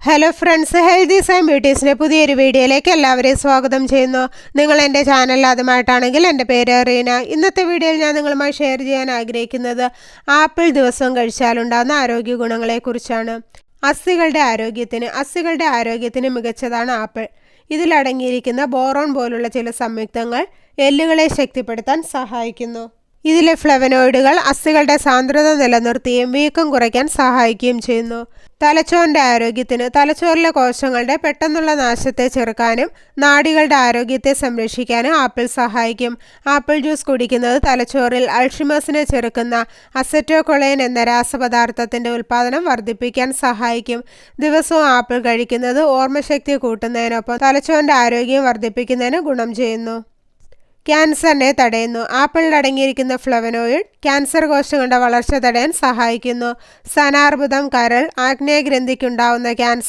Hello friends, healthies and ബ്യൂട്ടീസിൻ്റെ പുതിയൊരു വീഡിയോയിലേക്ക് എല്ലാവരെയും സ്വാഗതം ചെയ്യുന്നു. നിങ്ങൾ എൻ്റെ ചാനൽ ആദ്യമായിട്ടാണെങ്കിൽ എൻ്റെ പേര് റീന. ഇന്നത്തെ വീഡിയോയിൽ ഞാൻ നിങ്ങളുമായി ഷെയർ ചെയ്യാൻ ആഗ്രഹിക്കുന്നത് ആപ്പിൾ ദിവസവും കഴിച്ചാലുണ്ടാകുന്ന ആരോഗ്യ ഗുണങ്ങളെക്കുറിച്ചാണ്. അസ്ഥികളുടെ ആരോഗ്യത്തിന് മികച്ചതാണ് ആപ്പിൾ. ഇതിലടങ്ങിയിരിക്കുന്ന ബോറോൺ പോലുള്ള ചില സംയുക്തങ്ങൾ എല്ലുകളെ ശക്തിപ്പെടുത്താൻ സഹായിക്കുന്നു. ഇതിലെ ഫ്ലവനോയിഡുകൾ അസ്ഥികളുടെ സാന്ദ്രത നിലനിർത്തുകയും വീക്കം കുറയ്ക്കാൻ സഹായിക്കുകയും ചെയ്യുന്നു. തലച്ചോറിലെ കോശങ്ങളുടെ പെട്ടെന്നുള്ള നാശത്തെ ചെറുക്കാനും നാഡികളുടെ ആരോഗ്യത്തെ സംരക്ഷിക്കാനും ആപ്പിൾ സഹായിക്കും. ആപ്പിൾ ജ്യൂസ് കുടിക്കുന്നത് തലച്ചോറിൽ അൾഷിമേഴ്സിനെ ചെറുക്കുന്ന അസറ്റോകൊളൈൻ എന്ന രാസപദാർത്ഥത്തിൻ്റെ ഉൽപ്പാദനം വർദ്ധിപ്പിക്കാൻ സഹായിക്കും. ദിവസവും ആപ്പിൾ കഴിക്കുന്നത് ഓർമ്മശക്തി കൂട്ടുന്നതിനൊപ്പം തലച്ചോറിൻ്റെ ആരോഗ്യം വർദ്ധിപ്പിക്കുന്നതിന് ഗുണം ചെയ്യുന്നു. ക്യാൻസറിനെ തടയുന്നു. ആപ്പിളിൽ അടങ്ങിയിരിക്കുന്ന ഫ്ലവനോയിഡ് ക്യാൻസർ കോശങ്ങളുടെ വളർച്ച തടയാൻ സഹായിക്കുന്നു. സ്തനാർബുദം, കരൾ, ആഗ്നേയഗ്രന്ഥിക്കുണ്ടാവുന്ന ക്യാൻസർ